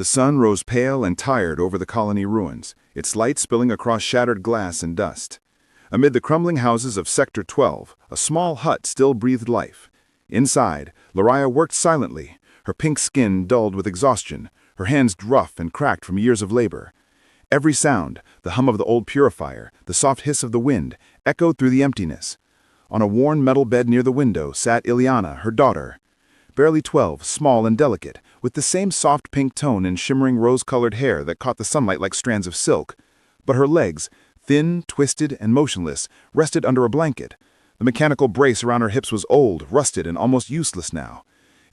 The sun rose pale and tired over the colony ruins, its light spilling across shattered glass and dust. Amid the crumbling houses of Sector 12, a small hut still breathed life. Inside, Lariah worked silently, her pink skin dulled with exhaustion, her hands rough and cracked from years of labor. Every sound, the hum of the old purifier, the soft hiss of the wind, echoed through the emptiness. On a worn metal bed near the window sat Ileana, her daughter. Barely 12, small and delicate, with the same soft pink tone and shimmering rose-colored hair that caught the sunlight like strands of silk. But her legs, thin, twisted, and motionless, rested under a blanket. The mechanical brace around her hips was old, rusted, and almost useless now.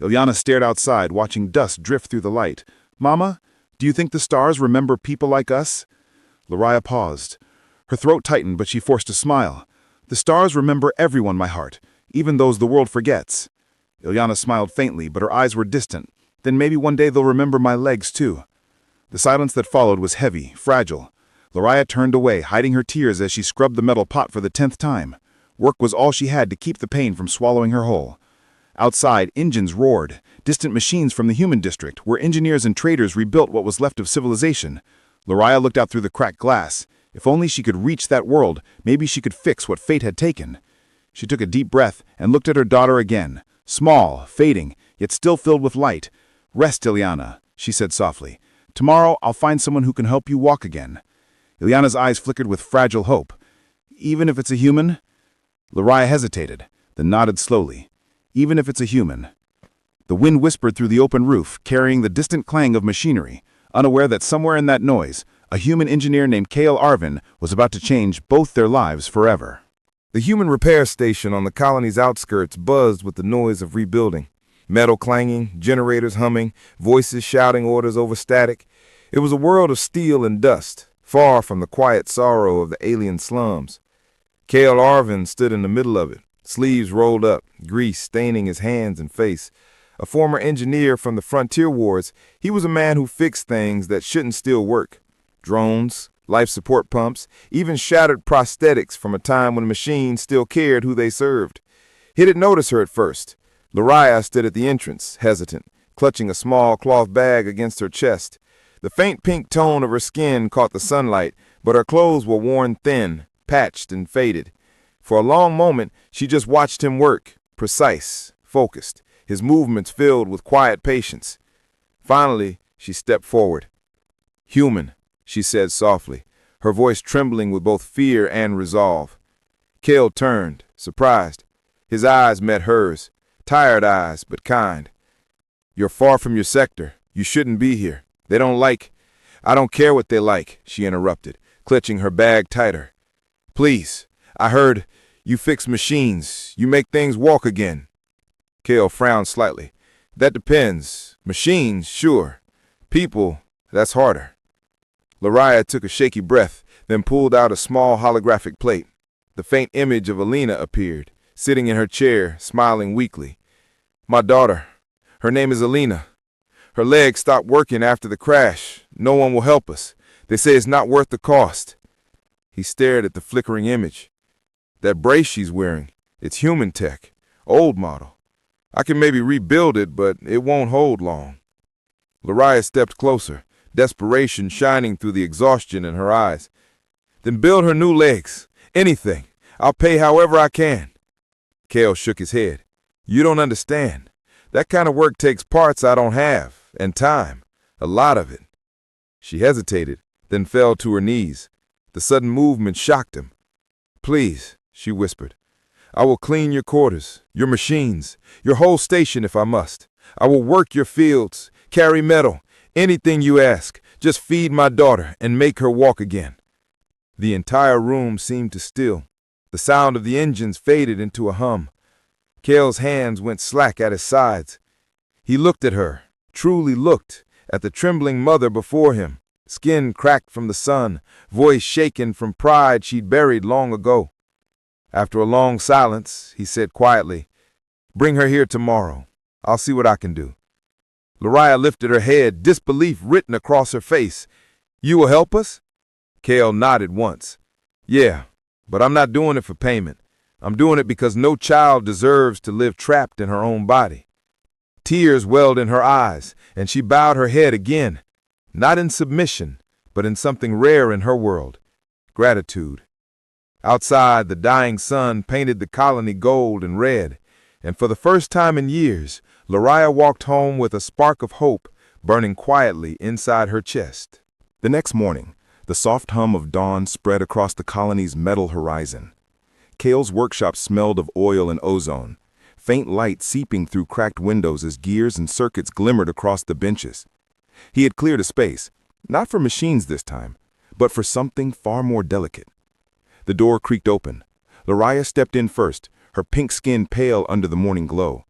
Ileana stared outside, watching dust drift through the light. "Mama, do you think the stars remember people like us?" Lariah paused. Her throat tightened, but she forced a smile. "The stars remember everyone, my heart, even those the world forgets." Ileana smiled faintly, but her eyes were distant. "Then maybe one day they'll remember my legs, too." The silence that followed was heavy, fragile. Lariah turned away, hiding her tears as she scrubbed the metal pot for the 10th time. Work was all she had to keep the pain from swallowing her whole. Outside, engines roared, distant machines from the human district, where engineers and traders rebuilt what was left of civilization. Lariah looked out through the cracked glass. If only she could reach that world, maybe she could fix what fate had taken. She took a deep breath and looked at her daughter again. Small, fading, yet still filled with light. "Rest, Ileana," she said softly. "Tomorrow I'll find someone who can help you walk again." Ileana's eyes flickered with fragile hope. "Even if it's a human?" Lariah hesitated, then nodded slowly. "Even if it's a human." The wind whispered through the open roof, carrying the distant clang of machinery, unaware that somewhere in that noise, a human engineer named Cale Arvin was about to change both their lives forever. The human repair station on the colony's outskirts buzzed with the noise of rebuilding. Metal clanging, generators humming, voices shouting orders over static. It was a world of steel and dust, far from the quiet sorrow of the alien slums. Cale Arvin stood in the middle of it, sleeves rolled up, grease staining his hands and face. A former engineer from the frontier wars, he was a man who fixed things that shouldn't still work. Drones, life support pumps, even shattered prosthetics from a time when machines still cared who they served. He didn't notice her at first. Lariah stood at the entrance, hesitant, clutching a small cloth bag against her chest. The faint pink tone of her skin caught the sunlight, but her clothes were worn thin, patched and faded. For a long moment, she just watched him work, precise, focused, his movements filled with quiet patience. Finally, she stepped forward. "Human," she said softly, her voice trembling with both fear and resolve. Cale turned, surprised. His eyes met hers, tired eyes, but kind. "You're far from your sector. You shouldn't be here. They don't like—" "I don't care what they like," she interrupted, clutching her bag tighter. "Please, I heard you fix machines. You make things walk again." Cale frowned slightly. "That depends. Machines, sure. People, that's harder." Lariah took a shaky breath, then pulled out a small holographic plate. The faint image of Alina appeared, sitting in her chair, smiling weakly. "My daughter. Her name is Alina. Her leg stopped working after the crash. No one will help us. They say it's not worth the cost." He stared at the flickering image. "That brace she's wearing, it's human tech, old model. I can maybe rebuild it, but it won't hold long." Lariah stepped closer, desperation shining through the exhaustion in her eyes. "Then build her new legs. Anything. I'll pay however I can." Cale shook his head. "You don't understand. That kind of work takes parts I don't have, and time. A lot of it." She hesitated, then fell to her knees. The sudden movement shocked him. "Please," she whispered. "I will clean your quarters, your machines, your whole station if I must. I will work your fields, carry metal, anything you ask. Just feed my daughter and make her walk again." The entire room seemed to still. The sound of the engines faded into a hum. Cale's hands went slack at his sides. He looked at her, truly looked, at the trembling mother before him, skin cracked from the sun, voice shaken from pride she'd buried long ago. After a long silence, he said quietly, "Bring her here tomorrow. I'll see what I can do." Lariah lifted her head, disbelief written across her face. "You will help us?" Cale nodded once. "Yeah, but I'm not doing it for payment. I'm doing it because no child deserves to live trapped in her own body." Tears welled in her eyes, and she bowed her head again. Not in submission, but in something rare in her world: gratitude. Outside, the dying sun painted the colony gold and red, and for the first time in years, Lariah walked home with a spark of hope burning quietly inside her chest. The next morning, the soft hum of dawn spread across the colony's metal horizon. Cale's workshop smelled of oil and ozone, faint light seeping through cracked windows as gears and circuits glimmered across the benches. He had cleared a space, not for machines this time, but for something far more delicate. The door creaked open. Lariah stepped in first, her pink skin pale under the morning glow.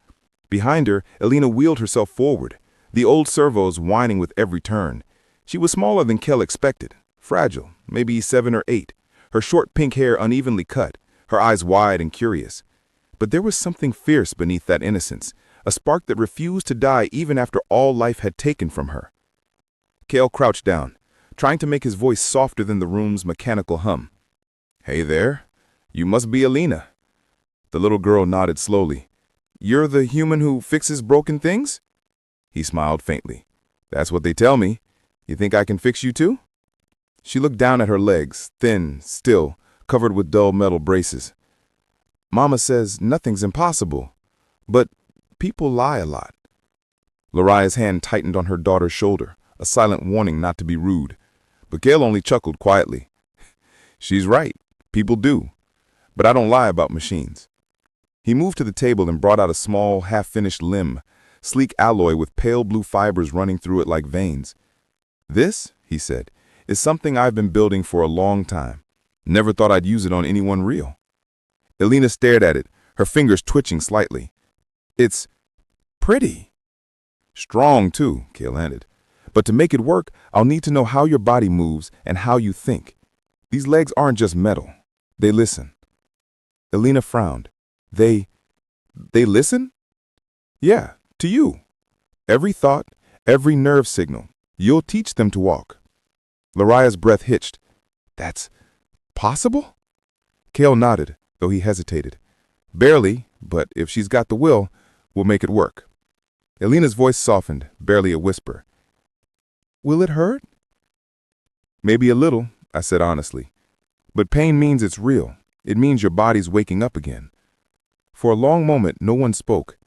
Behind her, Elena wheeled herself forward, the old servos whining with every turn. She was smaller than Kel expected, fragile, maybe 7 or 8, her short pink hair unevenly cut, her eyes wide and curious. But there was something fierce beneath that innocence, a spark that refused to die even after all life had taken from her. Kel crouched down, trying to make his voice softer than the room's mechanical hum. "Hey there, you must be Elena." The little girl nodded slowly. "You're the human who fixes broken things?" He smiled faintly. "That's what they tell me. You think I can fix you too?" She looked down at her legs, thin, still, covered with dull metal braces. "Mama says nothing's impossible, but people lie a lot." Lariah's hand tightened on her daughter's shoulder, a silent warning not to be rude. But Gail only chuckled quietly. "She's right. People do. But I don't lie about machines." He moved to the table and brought out a small, half-finished limb, sleek alloy with pale blue fibers running through it like veins. "This," he said, "is something I've been building for a long time. Never thought I'd use it on anyone real." Elena stared at it, her fingers twitching slightly. "It's pretty." "Strong, too," Cale added. "But to make it work, I'll need to know how your body moves and how you think. These legs aren't just metal. They listen." Elena frowned. They listen?" "Yeah, to you. Every thought, every nerve signal. You'll teach them to walk." Lariah's breath hitched. "That's possible?" Cale nodded, though he hesitated. "Barely, but if she's got the will, we'll make it work." Elena's voice softened, barely a whisper. "Will it hurt?" "Maybe a little," I said honestly. "But pain means it's real. It means your body's waking up again." For a long moment, no one spoke.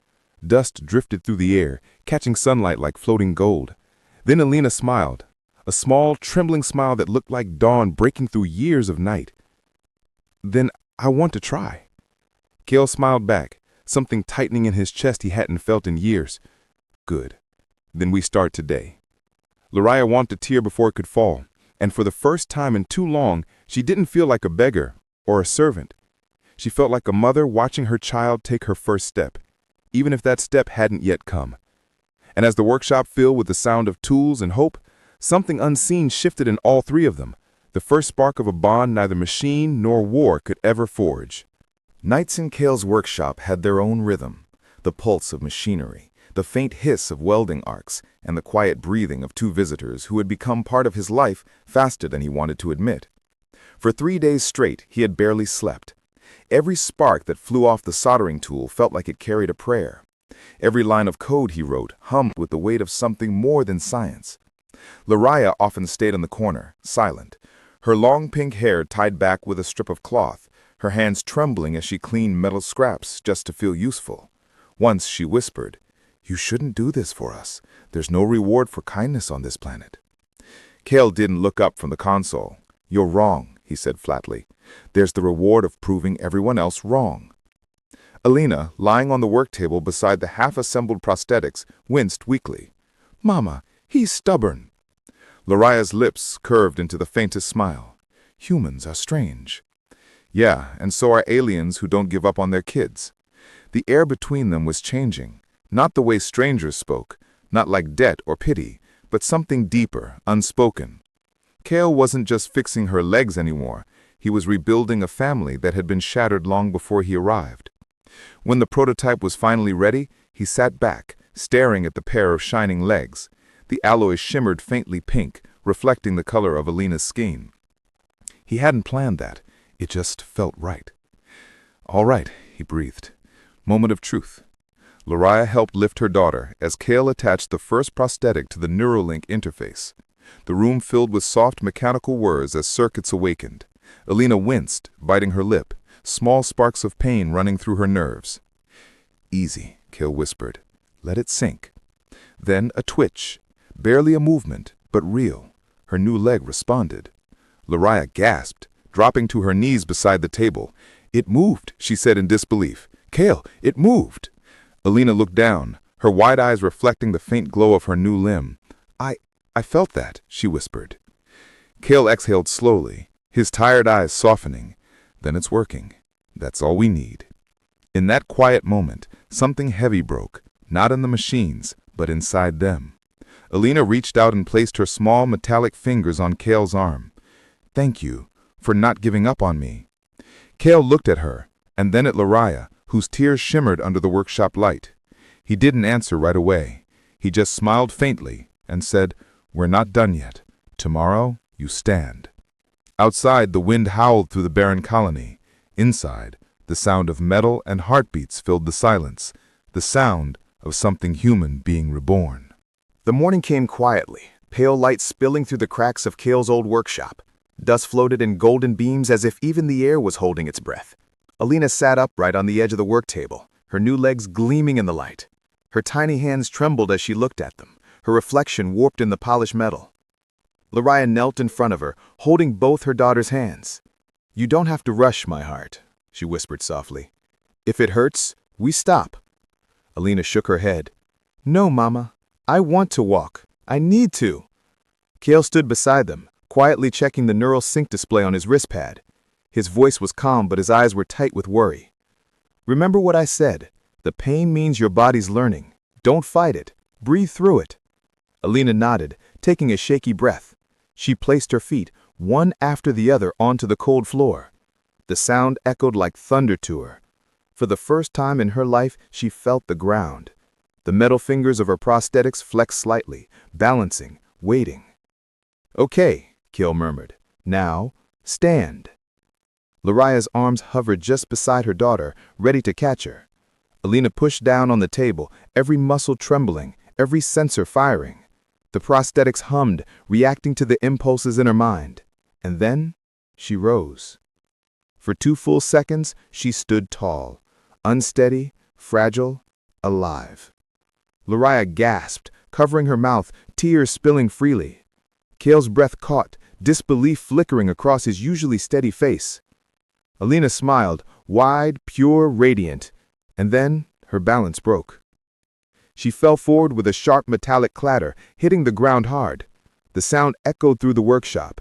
Dust drifted through the air, catching sunlight like floating gold. Then Elena smiled, a small, trembling smile that looked like dawn breaking through years of night. "Then I want to try." Cale smiled back, something tightening in his chest he hadn't felt in years. "Good. Then we start today." Lariah wanted to tear before it could fall, and for the first time in too long, she didn't feel like a beggar or a servant. She felt like a mother watching her child take her first step, even if that step hadn't yet come. And as the workshop filled with the sound of tools and hope, something unseen shifted in all three of them, the first spark of a bond neither machine nor war could ever forge. Nights in Cale's workshop had their own rhythm, the pulse of machinery, the faint hiss of welding arcs, and the quiet breathing of 2 visitors who had become part of his life faster than he wanted to admit. For 3 days straight, he had barely slept. Every spark that flew off the soldering tool felt like it carried a prayer. Every line of code he wrote hummed with the weight of something more than science. Lariah often stayed in the corner, silent, her long pink hair tied back with a strip of cloth, her hands trembling as she cleaned metal scraps just to feel useful. Once she whispered, "You shouldn't do this for us. There's no reward for kindness on this planet." Cale didn't look up from the console. "You're wrong," he said flatly. "There's the reward of proving everyone else wrong." Elena, lying on the work table beside the half-assembled prosthetics, winced weakly. "Mama, he's stubborn." Lariah's lips curved into the faintest smile. "Humans are strange." "Yeah, and so are aliens who don't give up on their kids." The air between them was changing, not the way strangers spoke, not like debt or pity, but something deeper, unspoken. Cale wasn't just fixing her legs anymore. He was rebuilding a family that had been shattered long before he arrived. When the prototype was finally ready, he sat back, staring at the pair of shining legs. The alloy shimmered faintly pink, reflecting the color of Elena's skin. He hadn't planned that. It just felt right. "All right," he breathed. Moment of truth. Lariah helped lift her daughter as Cale attached the first prosthetic to the Neuralink interface. the room filled with soft mechanical whirs as circuits awakened. Alina winced, biting her lip, small sparks of pain running through her nerves. "Easy," Kale whispered. "Let it sink." Then a twitch, barely a movement, but real. Her new leg responded. Lariah gasped, dropping to her knees beside the table. "It moved," she said in disbelief. "Kale, it moved." Alina looked down, her wide eyes reflecting the faint glow of her new limb. I felt that," she whispered. Kale exhaled slowly, his tired eyes softening. "Then it's working. That's all we need." In that quiet moment, something heavy broke, not in the machines, but inside them. Alina reached out and placed her small metallic fingers on Kale's arm. "Thank you for not giving up on me." Kale looked at her, and then at Lariah, whose tears shimmered under the workshop light. He didn't answer right away. He just smiled faintly and said, "We're not done yet. Tomorrow, you stand." Outside, the wind howled through the barren colony. Inside, the sound of metal and heartbeats filled the silence, the sound of something human being reborn. The morning came quietly, pale light spilling through the cracks of Kale's old workshop. Dust floated in golden beams as if even the air was holding its breath. Alina sat upright on the edge of the work table, her new legs gleaming in the light. Her tiny hands trembled as she looked at them, her reflection warped in the polished metal. Lariah knelt in front of her, holding both her daughter's hands. "You don't have to rush, my heart," she whispered softly. "If it hurts, we stop." Alina shook her head. "No, Mama. I want to walk. I need to." Kale stood beside them, quietly checking the neural sync display on his wrist pad. His voice was calm, but his eyes were tight with worry. "Remember what I said. The pain means your body's learning. Don't fight it. Breathe through it." Alina nodded, taking a shaky breath. She placed her feet, one after the other, onto the cold floor. The sound echoed like thunder to her. For the first time in her life, she felt the ground. The metal fingers of her prosthetics flexed slightly, balancing, waiting. "Okay," Kale murmured. "Now, stand." Lariah's arms hovered just beside her daughter, ready to catch her. Alina pushed down on the table, every muscle trembling, every sensor firing. The prosthetics hummed, reacting to the impulses in her mind. And then, she rose. For 2 full seconds, she stood tall, unsteady, fragile, alive. Lariah gasped, covering her mouth, tears spilling freely. Kale's breath caught, disbelief flickering across his usually steady face. Alina smiled, wide, pure, radiant, and then her balance broke. She fell forward with a sharp metallic clatter, hitting the ground hard. The sound echoed through the workshop.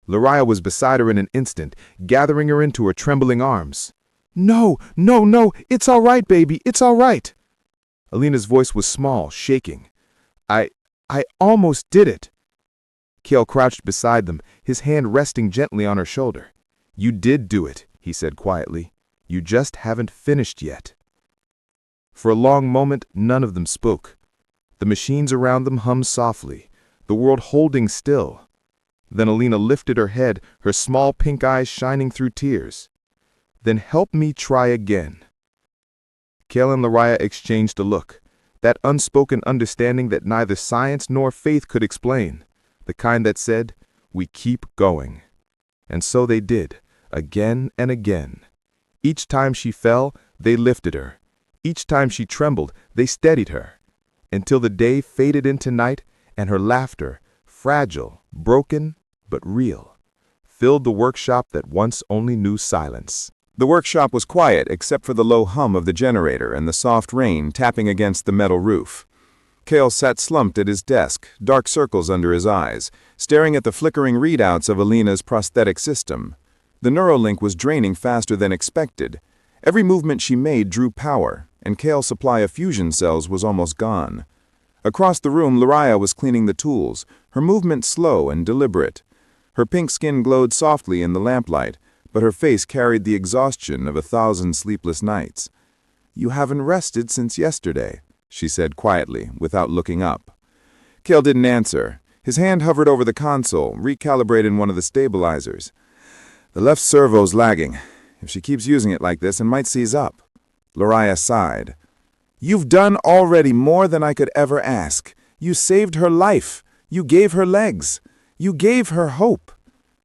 Lariah was beside her in an instant, gathering her into her trembling arms. "No, no, no, it's all right, baby, it's all right." Alina's voice was small, shaking. I almost did it." Kale crouched beside them, his hand resting gently on her shoulder. "You did do it," he said quietly. "You just haven't finished yet." For a long moment, none of them spoke. The machines around them hummed softly, the world holding still. Then Alina lifted her head, her small pink eyes shining through tears. "Then help me try again." Kale and Lariah exchanged a look, that unspoken understanding that neither science nor faith could explain, the kind that said, "We keep going." And so they did, again and again. Each time she fell, they lifted her. Each time she trembled, they steadied her, until the day faded into night and her laughter, fragile, broken, but real, filled the workshop that once only knew silence. The workshop was quiet except for the low hum of the generator and the soft rain tapping against the metal roof. Kale sat slumped at his desk, dark circles under his eyes, staring at the flickering readouts of Alina's prosthetic system. The Neuralink was draining faster than expected. Every movement she made drew power, and Kale's supply of fusion cells was almost gone. Across the room, Lariah was cleaning the tools, her movement slow and deliberate. Her pink skin glowed softly in the lamplight, but her face carried the exhaustion of 1,000 sleepless nights. "You haven't rested since yesterday," she said quietly, without looking up. Kale didn't answer. His hand hovered over the console, recalibrating one of the stabilizers. "The left servo's lagging. If she keeps using it like this, it might seize up." Lariah sighed. "You've done already more than I could ever ask. You saved her life. You gave her legs. You gave her hope."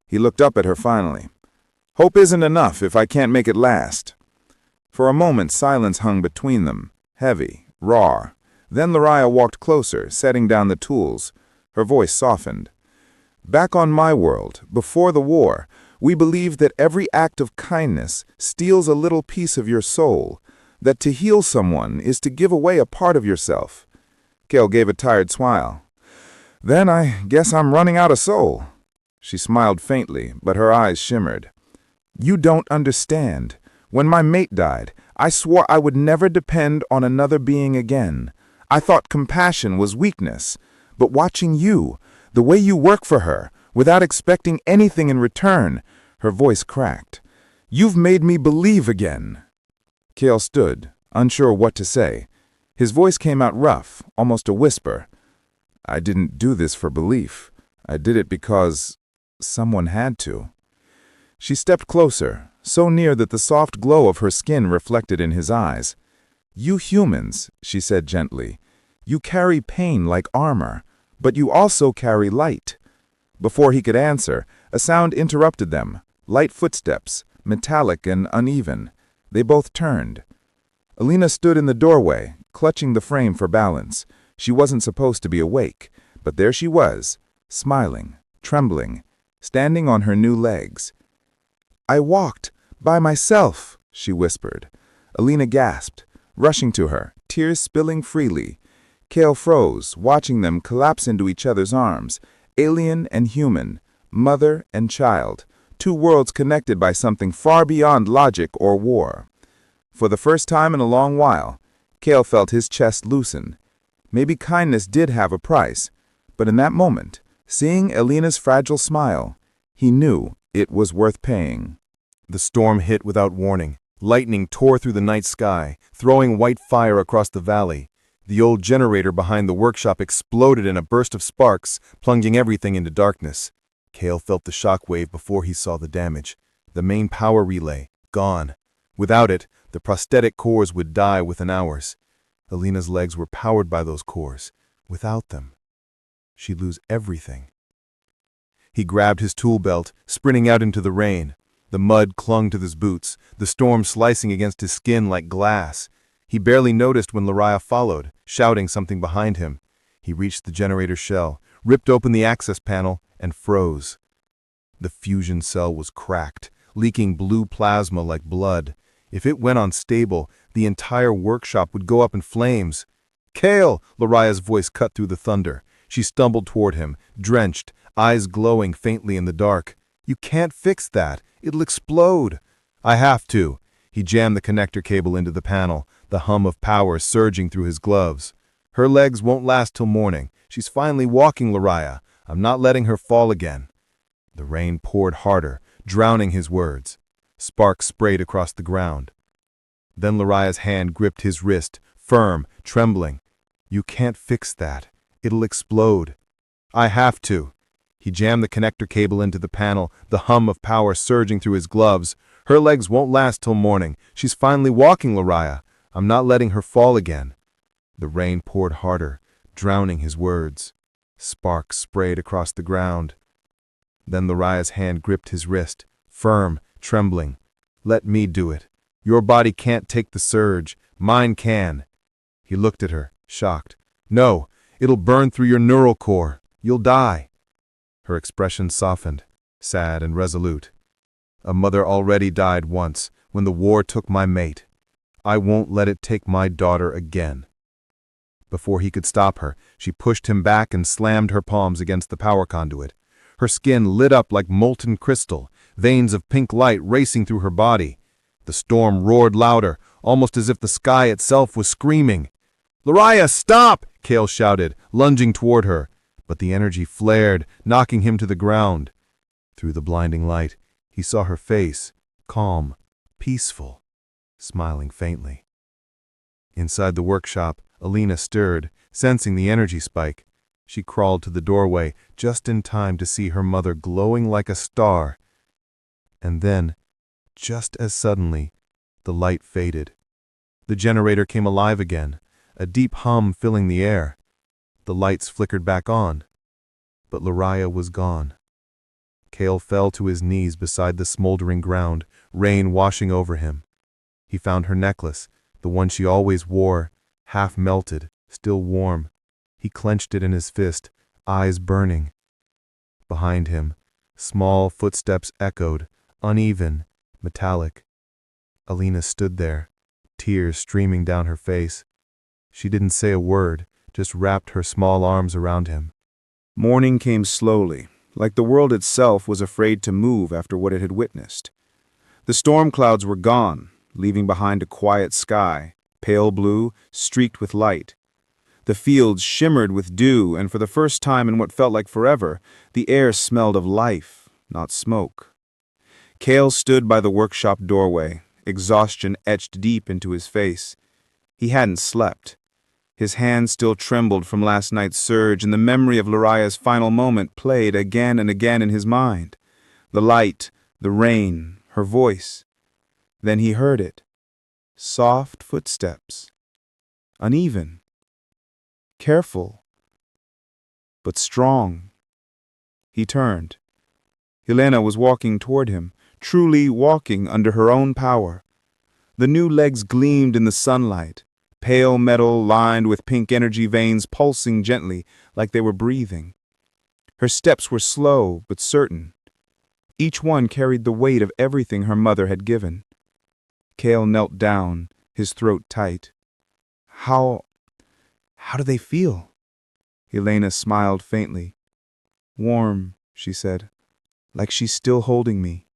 He looked up at her finally. "Hope isn't enough if I can't make it last." For a moment, silence hung between them, heavy, raw. Then Lariah walked closer, setting down the tools. Her voice softened. "Back on my world, before the war, we believed that every act of kindness steals a little piece of your soul, that to heal someone is to give away a part of yourself." Cale gave a tired smile. "Then I guess I'm running out of soul." She smiled faintly, but her eyes shimmered. "You don't understand. When my mate died, I swore I would never depend on another being again. I thought compassion was weakness. But watching you, the way you work for her, without expecting anything in return," her voice cracked, "you've made me believe again." Cale stood, unsure what to say. His voice came out rough, almost a whisper. "I didn't do this for belief. I did it because someone had to." She stepped closer, so near that the soft glow of her skin reflected in his eyes. "You humans," she said gently, "you carry pain like armor, but you also carry light." Before he could answer, a sound interrupted them, light footsteps, metallic and uneven. They both turned. Alina stood in the doorway, clutching the frame for balance. She wasn't supposed to be awake, but there she was, smiling, trembling, standing on her new legs. "I walked by myself," she whispered. Alina gasped, rushing to her, tears spilling freely. Cale froze, watching them collapse into each other's arms, alien and human, mother and child, two worlds connected by something far beyond logic or war. For the first time in a long while, Cale felt his chest loosen. Maybe kindness did have a price, but in that moment, seeing Alina's fragile smile, he knew it was worth paying. The storm hit without warning. Lightning tore through the night sky, throwing white fire across the valley. The old generator behind the workshop exploded in a burst of sparks, plunging everything into darkness. Cale felt the shockwave before he saw the damage. The main power relay, gone. Without it, the prosthetic cores would die within hours. Alina's legs were powered by those cores. Without them, she'd lose everything. He grabbed his tool belt, sprinting out into the rain. The mud clung to his boots, the storm slicing against his skin like glass. He barely noticed when Lariah followed, shouting something behind him. He reached the generator shell, ripped open the access panel, and froze. The fusion cell was cracked, leaking blue plasma like blood. If it went unstable, the entire workshop would go up in flames. "Cale!" Lariah's voice cut through the thunder. She stumbled toward him, drenched, eyes glowing faintly in the dark. "You can't fix that. It'll explode." "I have to." He jammed the connector cable into the panel, the hum of power surging through his gloves. "Her legs won't last till morning. She's finally walking, Lariah. I'm not letting her fall again." The rain poured harder, drowning his words. Sparks sprayed across the ground. Then Lariah's hand gripped his wrist, firm, trembling. "You can't fix that. It'll explode." "I have to." He jammed the connector cable into the panel, the hum of power surging through his gloves. "Her legs won't last till morning. She's finally walking, Lariah. I'm not letting her fall again." The rain poured harder, drowning his words. Sparks sprayed across the ground. Then Lariah's hand gripped his wrist, firm, trembling. "Let me do it. Your body can't take the surge. Mine can." He looked at her, shocked. "No, it'll burn through your neural core. You'll die." Her expression softened, sad and resolute. "A mother already died once, when the war took my mate. I won't let it take my daughter again." Before he could stop her, she pushed him back and slammed her palms against the power conduit. Her skin lit up like molten crystal, veins of pink light racing through her body. The storm roared louder, almost as if the sky itself was screaming. "Lariah, stop!" Cale shouted, lunging toward her. But the energy flared, knocking him to the ground. Through the blinding light, he saw her face, calm, peaceful, smiling faintly. Inside the workshop, Alina stirred, sensing the energy spike. She crawled to the doorway, just in time to see her mother glowing like a star. And then, just as suddenly, the light faded. The generator came alive again, a deep hum filling the air. The lights flickered back on. But Lariah was gone. Cale fell to his knees beside the smoldering ground, rain washing over him. He found her necklace, the one she always wore, half melted, still warm. He clenched it in his fist, eyes burning. Behind him, small footsteps echoed, uneven, metallic. Alina stood there, tears streaming down her face. She didn't say a word, just wrapped her small arms around him. Morning came slowly, like the world itself was afraid to move after what it had witnessed. The storm clouds were gone, leaving behind a quiet sky, pale blue, streaked with light. The fields shimmered with dew, and for the first time in what felt like forever, the air smelled of life, not smoke. Cale stood by the workshop doorway, exhaustion etched deep into his face. He hadn't slept. His hands still trembled from last night's surge, and the memory of Lariah's final moment played again and again in his mind. The light, the rain, her voice. Then he heard it. Soft footsteps. Uneven. Careful. But strong. He turned. Helena was walking toward him, truly walking under her own power. The new legs gleamed in the sunlight, pale metal lined with pink energy veins pulsing gently like they were breathing. Her steps were slow but certain. Each one carried the weight of everything her mother had given. Cale knelt down, his throat tight. How do they feel? Helena smiled faintly. Warm, she said, like she's still holding me.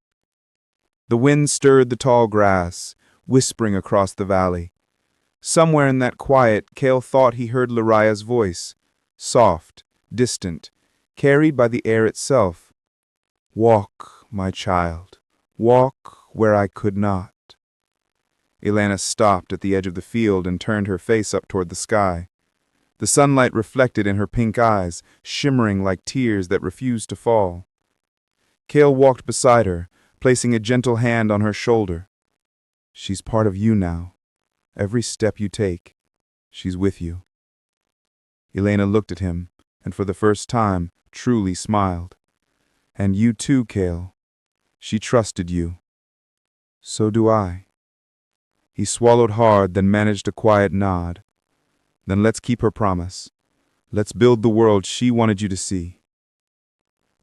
The wind stirred the tall grass, whispering across the valley. Somewhere in that quiet, Cale thought he heard Lariah's voice, soft, distant, carried by the air itself. Walk, my child, walk where I could not. Helena stopped at the edge of the field and turned her face up toward the sky. The sunlight reflected in her pink eyes, shimmering like tears that refused to fall. Cale walked beside her, placing a gentle hand on her shoulder. She's part of you now. Every step you take, she's with you. Helena looked at him, and for the first time, truly smiled. And you too, Cale. She trusted you. So do I. He swallowed hard, then managed a quiet nod. Then let's keep her promise. Let's build the world she wanted you to see.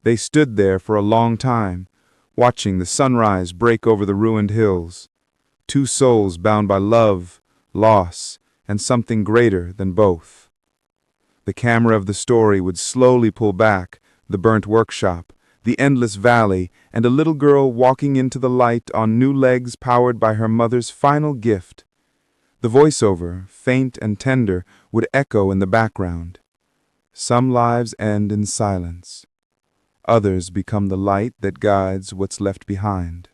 They stood there for a long time, watching the sunrise break over the ruined hills. Two souls bound by love, loss, and something greater than both. The camera of the story would slowly pull back, the burnt workshop, the endless valley, and a little girl walking into the light on new legs powered by her mother's final gift. The voiceover, faint and tender, would echo in the background. Some lives end in silence. Others become the light that guides what's left behind.